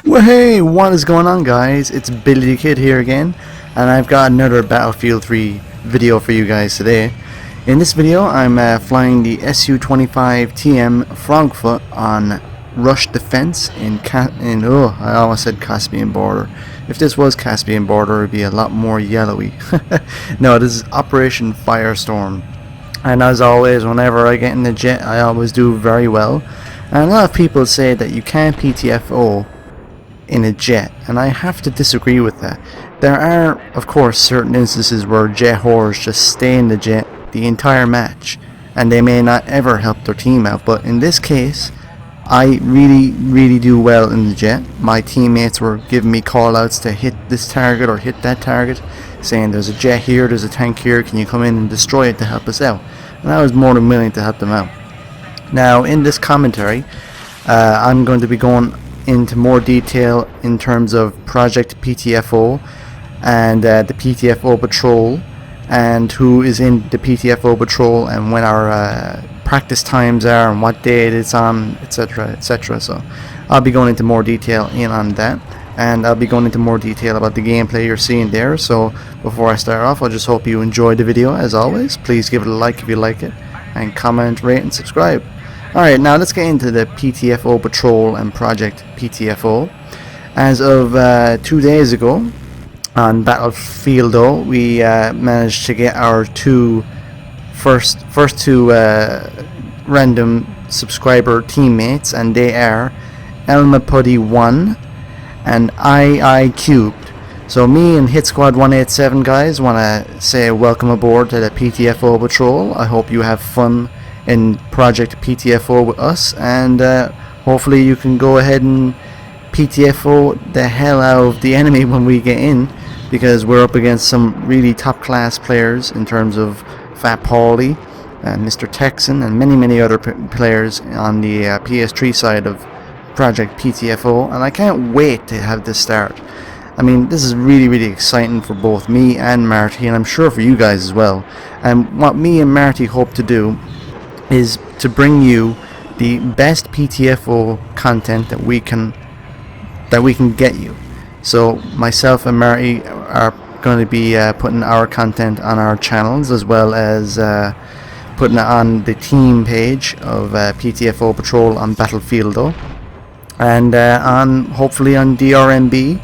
Well, hey, what is going on, guys? It's Billy the Kid here again, and I've got another Battlefield 3 video for you guys today. In this video, I'm flying the Su-25 TM Frogfoot on Rush Defense I almost said Caspian Border. If this was Caspian Border, it'd be a lot more yellowy. No, this is Operation Firestorm. And as always, whenever I get in the jet, I always do very well. And a lot of people say that you can't PTFO in a jet, and I have to disagree with that. There are, of course, certain instances where jet whores just stay in the jet the entire match, and they may not ever help their team out, but in this case, I really do well in the jet. My teammates were giving me call outs to hit this target or hit that target, saying there's a jet here, there's a tank here, can you come in and destroy it to help us out? And I was more than willing to help them out. Now, in this commentary, I'm going to be going into more detail in terms of Project PTFO and the PTFO patrol, and who is in the PTFO patrol, and when our practice times are and what date it's on, etc, etc. So I'll be going into more detail on that, and I'll be going into more detail about the gameplay you're seeing there. So before I start off, I just hope you enjoy the video. As always, please give it a like if you like it, and comment, rate and subscribe. Alright, now let's get into the PTFO patrol and Project PTFO. As of 2 days ago on Battlefield, we managed to get our first two random subscriber teammates, and they are Elma Putty 1 and II Cubed. So me and Hit Squad 187 guys want to say welcome aboard to the PTFO patrol. I hope you have fun in Project PTFO with us, and hopefully you can go ahead and PTFO the hell out of the enemy when we get in, because we're up against some really top class players in terms of Fat Paulie and Mr. Texan and many other players on the PS3 side of Project PTFO, and I can't wait to have this start. I mean, this is really exciting for both me and Marty, and I'm sure for you guys as well. And what me and Marty hope to do is to bring you the best PTFO content that we can get you. So myself and Marty are going to be putting our content on our channels, as well as putting it on the team page of PTFO Patrol on Battlefield, and hopefully on Drmbe.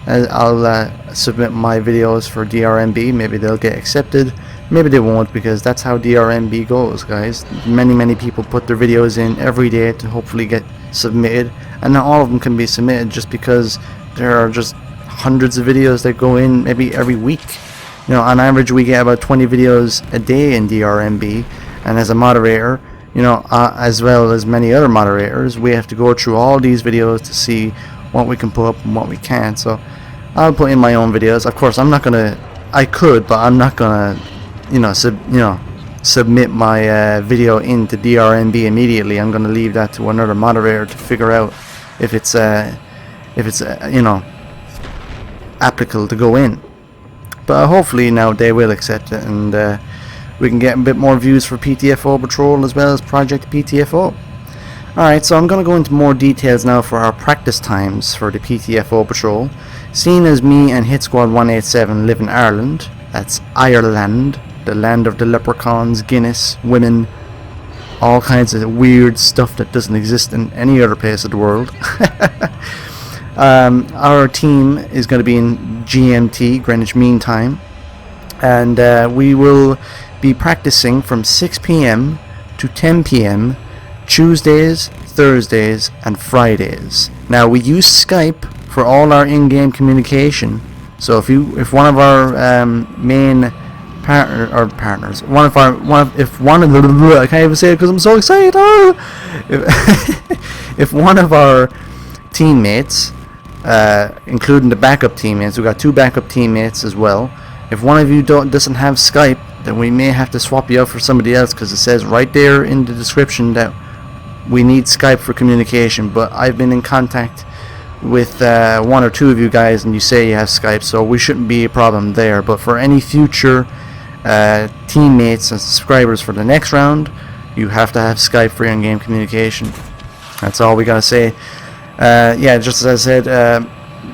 I'll submit my videos for Drmbe. Maybe they'll get accepted, maybe they won't, because that's how Drmbe goes, guys. Many people put their videos in every day to hopefully get submitted, and not all of them can be submitted, just because there are just hundreds of videos that go in maybe every week. You know, on average we get about 20 videos a day in Drmbe, and as a moderator, you know, as well as many other moderators, we have to go through all these videos to see what we can put up and what we can't. So I'll put in my own videos. Of course, I could, but I'm not gonna, submit my video into Drmbe immediately. I'm gonna leave that to another moderator to figure out if it's applicable to go in. But hopefully now they will accept it, and we can get a bit more views for PTFO Patrol as well as Project PTFO. Alright, so I'm going to go into more details now for our practice times for the PTFO Patrol. Seeing as me and Hit Squad 187 live in Ireland, that's Ireland, the land of the leprechauns, Guinness, women, all kinds of weird stuff that doesn't exist in any other place of the world. Our team is going to be in GMT, Greenwich Mean Time, and we will be practicing from 6 p.m. to 10 p.m. Tuesdays, Thursdays, and Fridays. Now we use Skype for all our in-game communication. So if one of our main partners, I can't even say it because I'm so excited. If one of our teammates, including the backup teammates, we've got 2 backup teammates as well. If one of you doesn't have Skype, then we may have to swap you out for somebody else, because it says right there in the description that we need Skype for communication. But I've been in contact with 1 or 2 of you guys, and you say you have Skype, so we shouldn't be a problem there. But for any future teammates and subscribers for the next round, you have to have Skype for in-game communication. That's all we gotta say. Yeah, just as I said,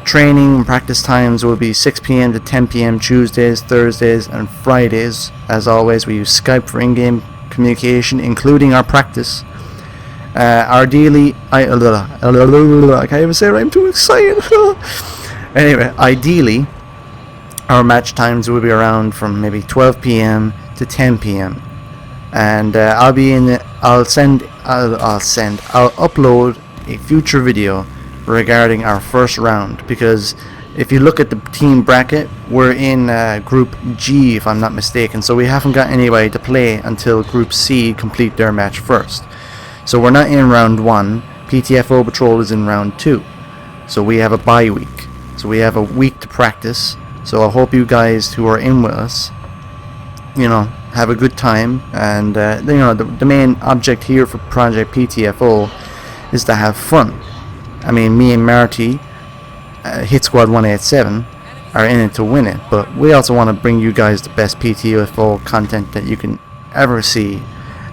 training and practice times will be 6 p.m. to 10 p.m. Tuesdays, Thursdays, and Fridays. As always, we use Skype for in-game communication, including our practice. Ideally, I can't even say it right, I'm too excited. Anyway, ideally, our match times will be around from maybe 12 p.m. to 10 p.m. And I'll upload a future video regarding our first round, because if you look at the team bracket, we're in Group G if I'm not mistaken, so we haven't got anybody to play until Group C complete their match first. So we're not in round 1, PTFO Patrol is in round 2, so we have a bye week, so we have a week to practice. So I hope you guys who are in with us, have a good time, and the main object here for Project PTFO is to have fun. I mean, me and Marty, Hit Squad 187, are in it to win it, but we also want to bring you guys the best PTFO content that you can ever see,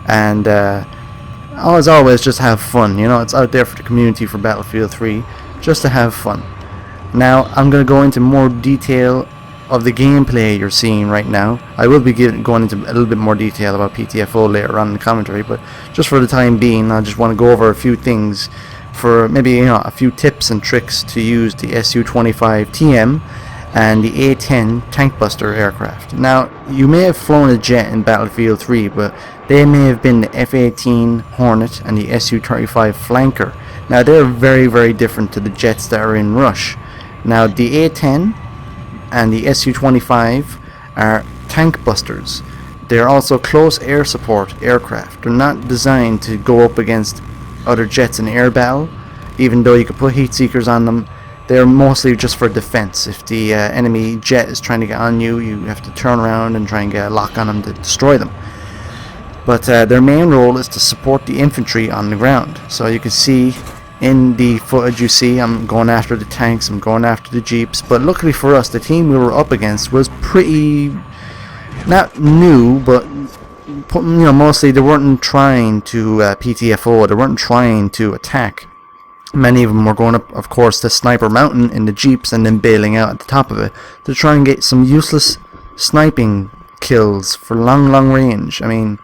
and as always, just have fun. It's out there for the community for Battlefield 3, just to have fun. Now, I'm going to go into more detail of the gameplay you're seeing right now. I will be going into a little bit more detail about PTFO later on in the commentary, but just for the time being, I just want to go over a few things for maybe a few tips and tricks to use the Su-25 TM and the A-10 tank buster aircraft. Now, you may have flown a jet in Battlefield 3, but they may have been the F-18 Hornet and the Su-35 Flanker. Now, they're very, very different to the jets that are in Rush. Now, the A-10 and the Su-25 are tank busters. They're also close air support aircraft. They're not designed to go up against other jets in air battle, even though you could put heat seekers on them. They're mostly just for defense. If the enemy jet is trying to get on you, you have to turn around and try and get a lock on them to destroy them. But their main role is to support the infantry on the ground. So you can see in the footage, you see I'm going after the tanks, I'm going after the jeeps, but luckily for us, the team we were up against was pretty, not new, but mostly they weren't trying to PTFO, they weren't trying to attack. Many of them were going up, of course, to Sniper Mountain in the jeeps and then bailing out at the top of it to try and get some useless sniping kills for long range. I mean,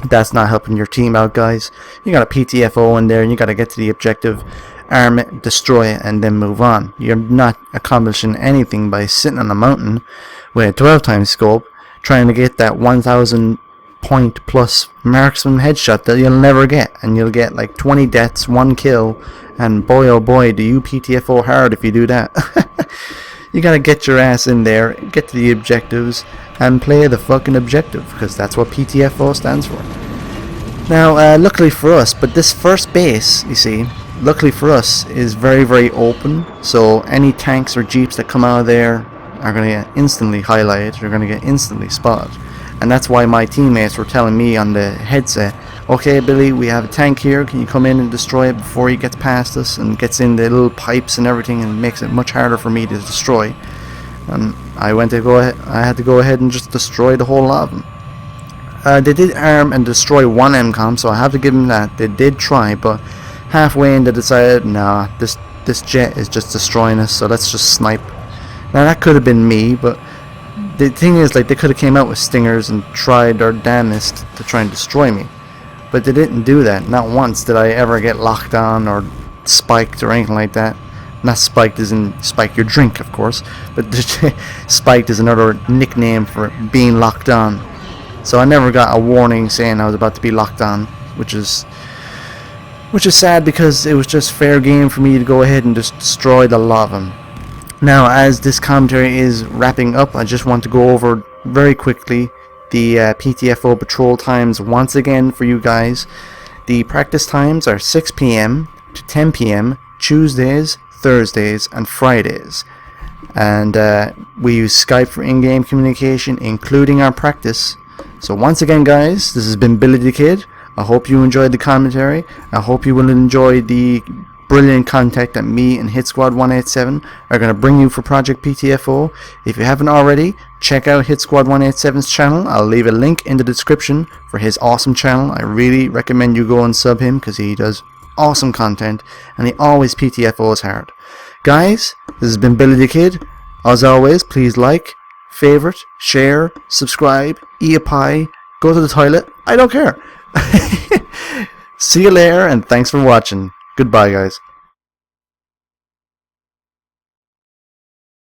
that's not helping your team out, guys. You got a PTFO in there and you got to get to the objective, arm it, destroy it, and then move on. You're not accomplishing anything by sitting on a mountain with a 12 times scope trying to get that 1000 point plus marksman headshot that you'll never get, and you'll get like 20 deaths, 1 kill, and boy oh boy do you PTFO hard if you do that. You gotta get your ass in there, get to the objectives, and play the fucking objective, because that's what PTFO stands for. Now, luckily for us, but this first base, you see, luckily for us, is very, very open, so any tanks or jeeps that come out of there are going to get instantly highlighted, they're going to get instantly spotted. And that's why my teammates were telling me on the headset, okay Billy, we have a tank here, can you come in and destroy it before he gets past us and gets in the little pipes and everything, and makes it much harder for me to destroy. And I had to go ahead and just destroy the whole lot of them. They did arm and destroy one MCOM, so I have to give them that. They did try, but halfway in they decided, nah, this jet is just destroying us, so let's just snipe. Now that could have been me, but the thing is, like, they could have came out with stingers and tried their damnedest to try and destroy me, but they didn't do that. Not once did I ever get locked on or spiked or anything like that. Not spiked as in spike your drink, of course, but spiked is another nickname for being locked on. So I never got a warning saying I was about to be locked on, which is sad, because it was just fair game for me to go ahead and just destroy the lot of them. Now, as this commentary is wrapping up, I just want to go over very quickly the PTFO patrol times once again for you guys. The practice times are 6 p.m. to 10 p.m. Tuesdays, Thursdays, and Fridays. And we use Skype for in-game communication, including our practice. So once again, guys, this has been Billy the Kid. I hope you enjoyed the commentary. I hope you will enjoy the brilliant content that me and Hit Squad 187 are going to bring you for Project PTFO. If you haven't already, check out Hit Squad 187's channel. I'll leave a link in the description for his awesome channel. I really recommend you go and sub him, because he does awesome content, and he always PTFOs hard. Guys, this has been Billy the Kid. As always, please like, favorite, share, subscribe, eat a pie, go to the toilet. I don't care. See you later, and thanks for watching. Goodbye, guys.